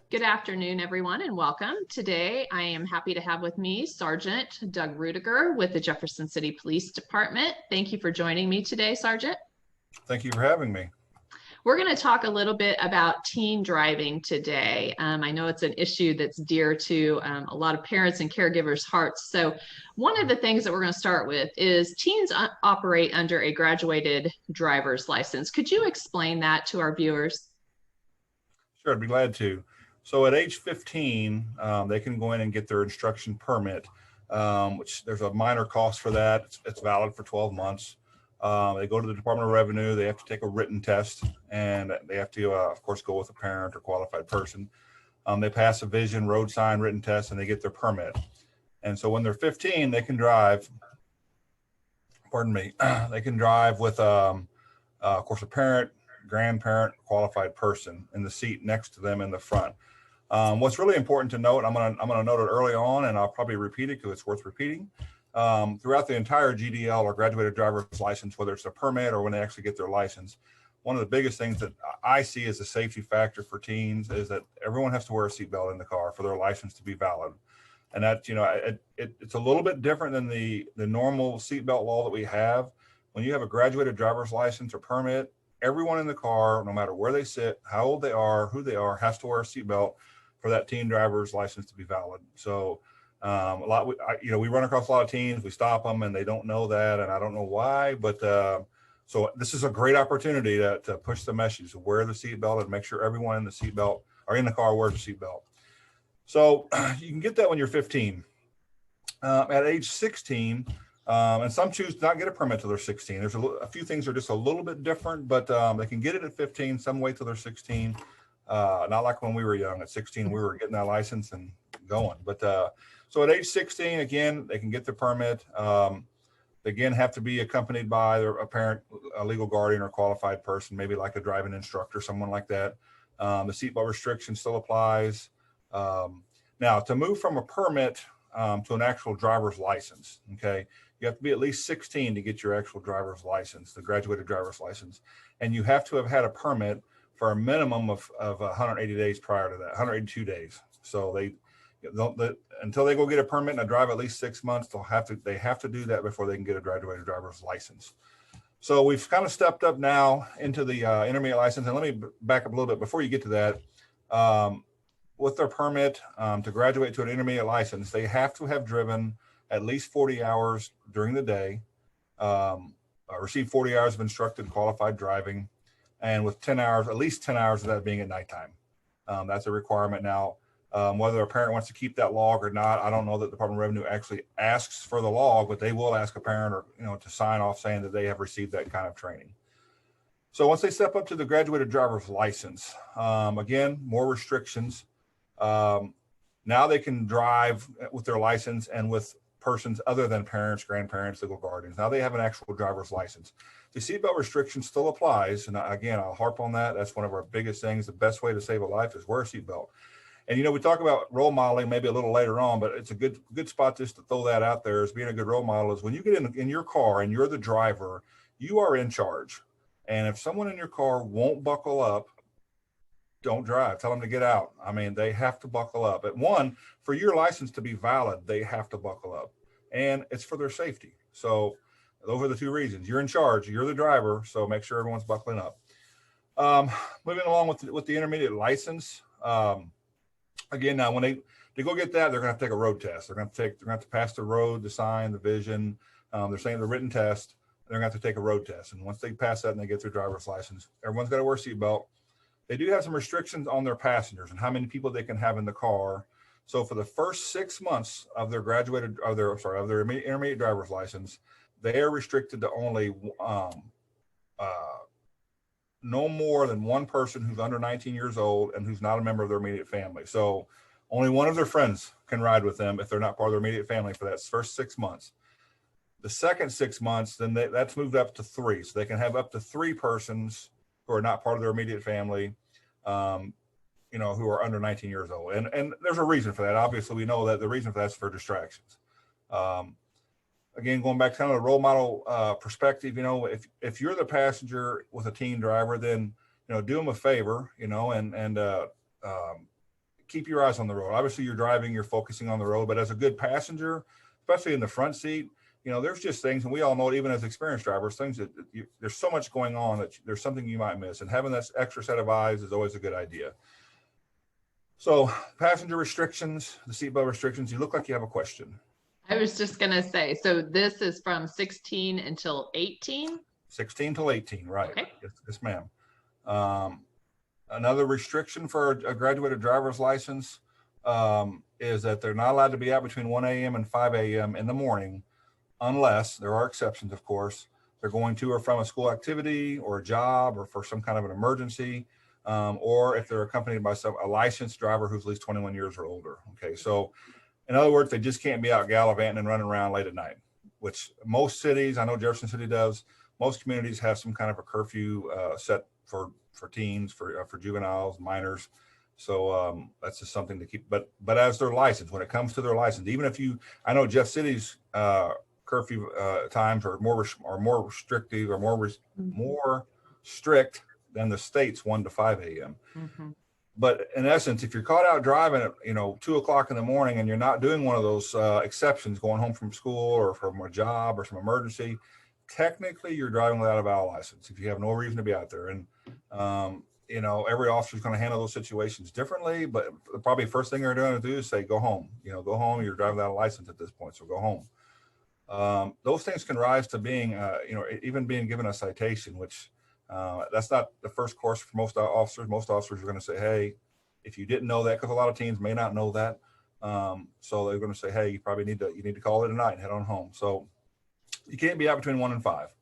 Good afternoon, everyone, and welcome. Today, I am happy to have with me Sgt Doug Ruediger with the Jefferson City Police Department. Thank you for joining me today, Sergeant. Thank you for having me. We're going to talk a little bit about teen driving today. I know it's an issue that's dear to a lot of parents and caregivers' hearts. So one of the things that we're going to start with is teens operate under a graduated driver's license. Could you explain that to our viewers? Sure, I'd be glad to. So at age 15, they can go in and get their instruction permit, which there's a minor cost for that. It's valid for 12 months. They go to the Department of Revenue. They have to take a written test, and they have to, of course, go with a parent or qualified person. They pass a vision, road sign, written test, and they get their permit. And so when they're 15, they can drive, pardon me, they can drive with, of course, a parent, grandparent, qualified person in the seat next to them in the front. What's really important to note, I'm gonna note it early on, and I'll probably repeat it because it's worth repeating. Throughout the entire GDL or graduated driver's license, whether it's a permit or when they actually get their license, one of the biggest things that I see as a safety factor for teens is that everyone has to wear a seatbelt in the car for their license to be valid. And that, it's a little bit different than the normal seatbelt law that we have. When you have a graduated driver's license or permit, everyone in the car, no matter where they sit, how old they are, who they are, has to wear a seatbelt for that teen driver's license to be valid. So we run across a lot of teens, we stop them and they don't know that. And I don't know why, but so this is a great opportunity to push the message, to wear the seatbelt and make sure everyone in the seatbelt or in the car wears a seatbelt. So you can get that when you're 15. At age 16, and some choose to not get a permit till they're 16. There's a few things are just a little bit different, but they can get it at 15. Some wait till they're 16. Not like when we were young. At 16, we were getting that license and going. But so at age 16, again, they can get the permit. They again have to be accompanied by a parent, a legal guardian, or qualified person, maybe like a driving instructor, someone like that. The seatbelt restriction still applies. Now, to move from a permit to an actual driver's license, okay, you have to be at least 16 to get your actual driver's license, the graduated driver's license. And you have to have had a permit for a minimum of 180 days prior to that, 182 days. So until they go get a permit and drive at least 6 months, they have to do that before they can get a graduated driver's license. So we've kind of stepped up now into the intermediate license. And let me back up a little bit before you get to that. With their permit to graduate to an intermediate license, they have to have driven at least 40 hours during the day, receive 40 hours of instructed qualified driving, and with 10 hours, at least 10 hours of that being at nighttime. That's a requirement now. Whether a parent wants to keep that log or not, I don't know that the Department of Revenue actually asks for the log, but they will ask a parent or to sign off saying that they have received that kind of training. So once they step up to the graduated driver's license, again, more restrictions. Now they can drive with their license and with persons other than parents, grandparents, legal guardians. Now they have an actual driver's license. The seatbelt restriction still applies. And again, I'll harp on that. That's one of our biggest things. The best way to save a life is wear a seatbelt. And, we talk about role modeling maybe a little later on, but it's a good spot just to throw that out there as being a good role model is when you get in your car and you're the driver, you are in charge. And if someone in your car won't buckle up, don't drive. Tell them to get out. I mean, they have to buckle up. At one, for your license to be valid, they have to buckle up. And it's for their safety. So those are the two reasons. You're in charge. You're the driver. So make sure everyone's buckling up. Moving along with the intermediate license. Again, now when they go get that, they're going to have to take a road test. They're going to have to pass the road, the sign, the vision. They're saying the written test. They're going to have to take a road test. And once they pass that and they get their driver's license, everyone's got to wear a seatbelt. They do have some restrictions on their passengers and how many people they can have in the car. So for the first 6 months of their intermediate driver's license, they are restricted to only no more than one person who's under 19 years old and who's not a member of their immediate family. So only one of their friends can ride with them if they're not part of their immediate family for that first 6 months. The second 6 months, then that's moved up to 3. So they can have up to 3 persons who are not part of their immediate family, who are under 19 years old. And there's a reason for that. Obviously, we know that the reason for that is for distractions. Again, going back to kind of the role model perspective, if you're the passenger with a teen driver, then, do them a favor, and keep your eyes on the road. Obviously you're driving, you're focusing on the road, but as a good passenger, especially in the front seat, there's just things, and we all know it, even as experienced drivers, things that there's so much going on that there's something you might miss, and having that extra set of eyes is always a good idea. So passenger restrictions, the seatbelt restrictions, you look like you have a question. I was just going to say, so this is from 16 until 18? 16 till 18, right. Okay. Yes, ma'am. Another restriction for a graduated driver's license is that they're not allowed to be out between 1 a.m. and 5 a.m. in the morning, unless, there are exceptions, of course, they're going to or from a school activity or a job or for some kind of an emergency, or if they're accompanied by a licensed driver who's at least 21 years or older. Okay, so in other words, they just can't be out gallivanting and running around late at night, which most cities, I know Jefferson City does, most communities have some kind of a curfew set for teens, for juveniles, minors. So that's just something to keep, but as their license, when it comes to their license, even if I know Jeff City's curfew times are more restrictive or more strict than the state's 1 to 5 a.m. Mm-hmm. But in essence, if you're caught out driving at 2 o'clock in the morning and you're not doing one of those exceptions, going home from school or from a job or some emergency, technically you're driving without a valid license if you have no reason to be out there. And every officer is going to handle those situations differently, but probably first thing they're going to do is say, go home. Go home. You're driving without a license at this point, so go home. Those things can rise to being, even being given a citation, which that's not the first course for most officers. Most officers are going to say, hey, if you didn't know that, because a lot of teens may not know that. So they're going to say, hey, you probably need to call it a night and head on home. So you can't be out between 1 and 5.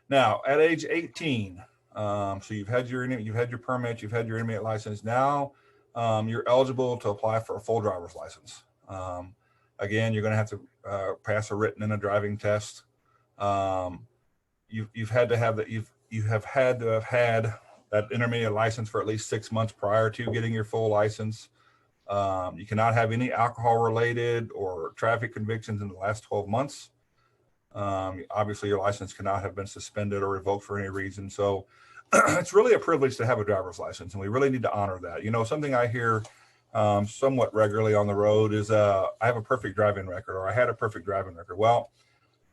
Now at age 18, so you've had your permit, you've had your intermediate license. Now you're eligible to apply for a full driver's license. Again, you're going to have to pass a written and a driving test. You've had to have that. You have had to have had that intermediate license for at least 6 months prior to getting your full license. You cannot have any alcohol related or traffic convictions in the last 12 months. Obviously your license cannot have been suspended or revoked for any reason. So it's really a privilege to have a driver's license, and we really need to honor that. Something I hear somewhat regularly on the road is I have a perfect driving record, or I had a perfect driving record. Well,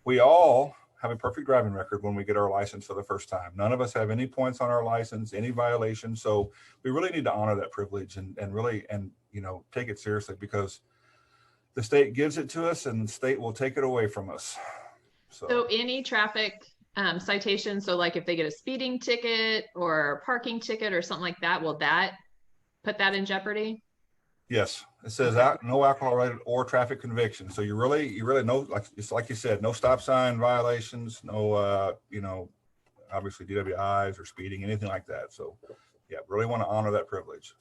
we all have a perfect driving record when we get our license for the first time. None of us have any points on our license, any violations. So we really need to honor that privilege and really take it seriously, because the state gives it to us and the state will take it away from us. So any traffic citation, so like if they get a speeding ticket or a parking ticket or something like that, will that put that in jeopardy? Yes, it says no alcohol related or traffic conviction. So you really know, like you said, no stop sign violations, no obviously DWIs or speeding, anything like that. So yeah, really want to honor that privilege.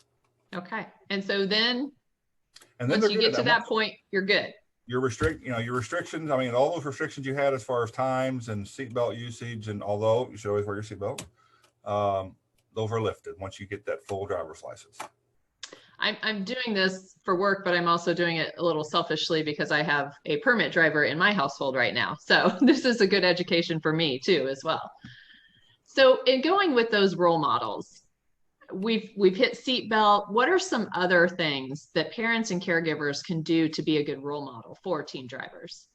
Okay, and so then once you get to that point, you're good. Your restrictions. I mean, all those restrictions you had as far as times and seatbelt usage, and although you should always wear your seatbelt, those are lifted once you get that full driver's license. I'm doing this for work, but I'm also doing it a little selfishly because I have a permit driver in my household right now. So this is a good education for me too, as well. So in going with those role models, we've hit seatbelt. What are some other things that parents and caregivers can do to be a good role model for teen drivers?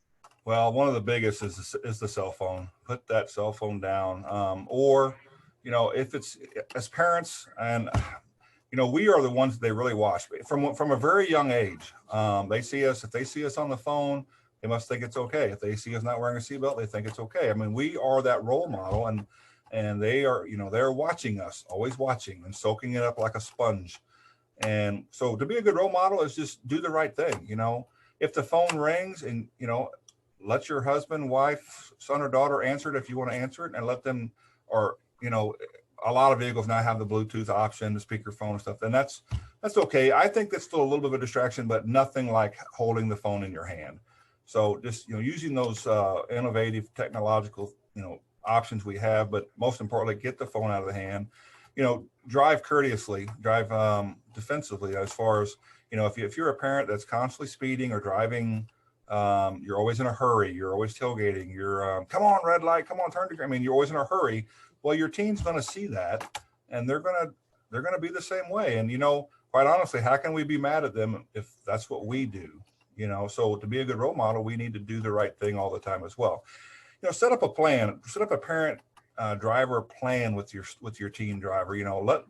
Well, one of the biggest is the cell phone. Put that cell phone down. Or, if it's as parents, and we are the ones that they really watch from a very young age. They see us. If they see us on the phone, they must think it's okay. If they see us not wearing a seatbelt, they think it's okay. I mean, we are that role model, and they are, they're watching us, always watching and soaking it up like a sponge. And so to be a good role model is just do the right thing. If the phone rings, and, let your husband, wife, son, or daughter answer it if you want to answer it, and let them, or, a lot of vehicles now have the Bluetooth option, the speakerphone and stuff, and that's okay. I think that's still a little bit of a distraction, but nothing like holding the phone in your hand. So just, using those innovative technological, options we have, but most importantly, get the phone out of the hand. Drive courteously, drive defensively, as far as, if you're a parent that's constantly speeding or driving, you're always in a hurry, you're always tailgating, you're come on, red light, come on, turn to green. I mean, you're always in a hurry. Well, your teen's going to see that, and they're going to they're going to be the same way. And, quite honestly, how can we be mad at them if that's what we do? So to be a good role model, we need to do the right thing all the time as well. Set up a plan, set up a parent driver plan with your teen driver.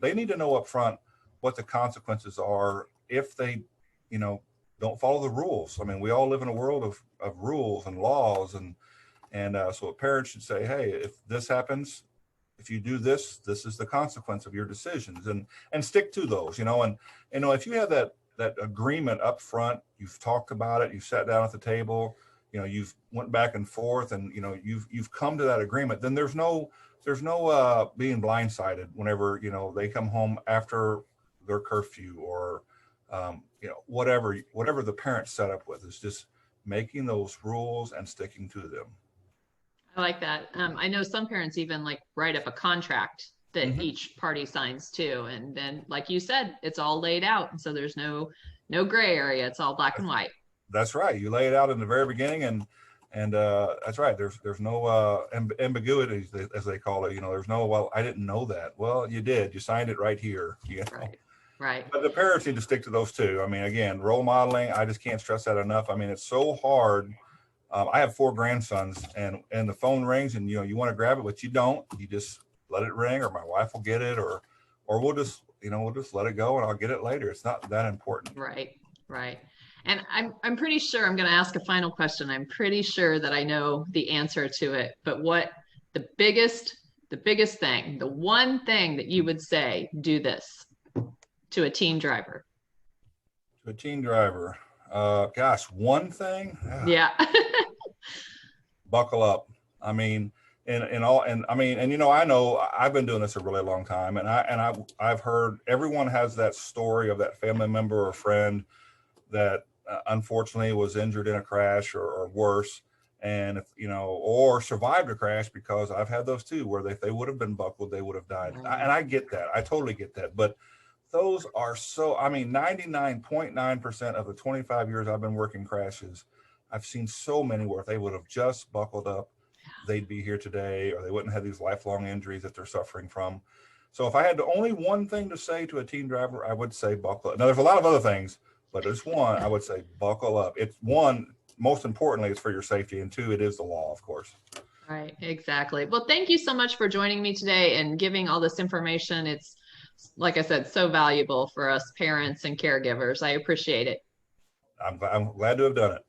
They need to know up front what the consequences are if they, don't follow the rules. I mean, we all live in a world of rules and laws, and so a parent should say, hey, if this happens, if you do this, this is the consequence of your decisions, and stick to those. And if you have that agreement up front, you've talked about it, you've sat down at the table, you've went back and forth, and you've come to that agreement, then there's no being blindsided whenever they come home after their curfew, or whatever the parents set up with. Is just making those rules and sticking to them. I like that. I know some parents even like write up a contract that each party signs too, and then, like you said, it's all laid out, and so there's no gray area. It's all black and white. That's right. You lay it out in the very beginning, and that's right. There's no ambiguity, as they call it. There's no, well, I didn't know that. Well, you did. You signed it right here. Right. But the parents need to stick to those too. I mean, again, role modeling, I just can't stress that enough. I mean, it's so hard. I have 4 grandsons, and the phone rings, and you want to grab it, but you don't. You just let it ring, or my wife will get it, or we'll just let it go, and I'll get it later. It's not that important. Right. And I'm pretty sure I'm going to ask a final question. I'm pretty sure that I know the answer to it, but what the biggest thing, the one thing that you would say, do this to a teen driver? To a teen driver, gosh, one thing. Yeah. Buckle up. I mean, I know I've been doing this a really long time, and I've heard everyone has that story of that family member or friend that unfortunately was injured in a crash or worse, and or survived a crash, because I've had those too, where if they would have been buckled, they would have died. And I get that. I totally get that. But those are 99.9% of the 25 years I've been working crashes, I've seen so many where if they would have just buckled up, they'd be here today, or they wouldn't have these lifelong injuries that they're suffering from. So if I had only one thing to say to a teen driver, I would say buckle up. Now, there's a lot of other things, but there's one, I would say buckle up. It's one, most importantly, it's for your safety, and 2, it is the law, of course. Right, exactly. Well, thank you so much for joining me today and giving all this information. It's, like I said, so valuable for us parents and caregivers. I appreciate it. I'm glad to have done it.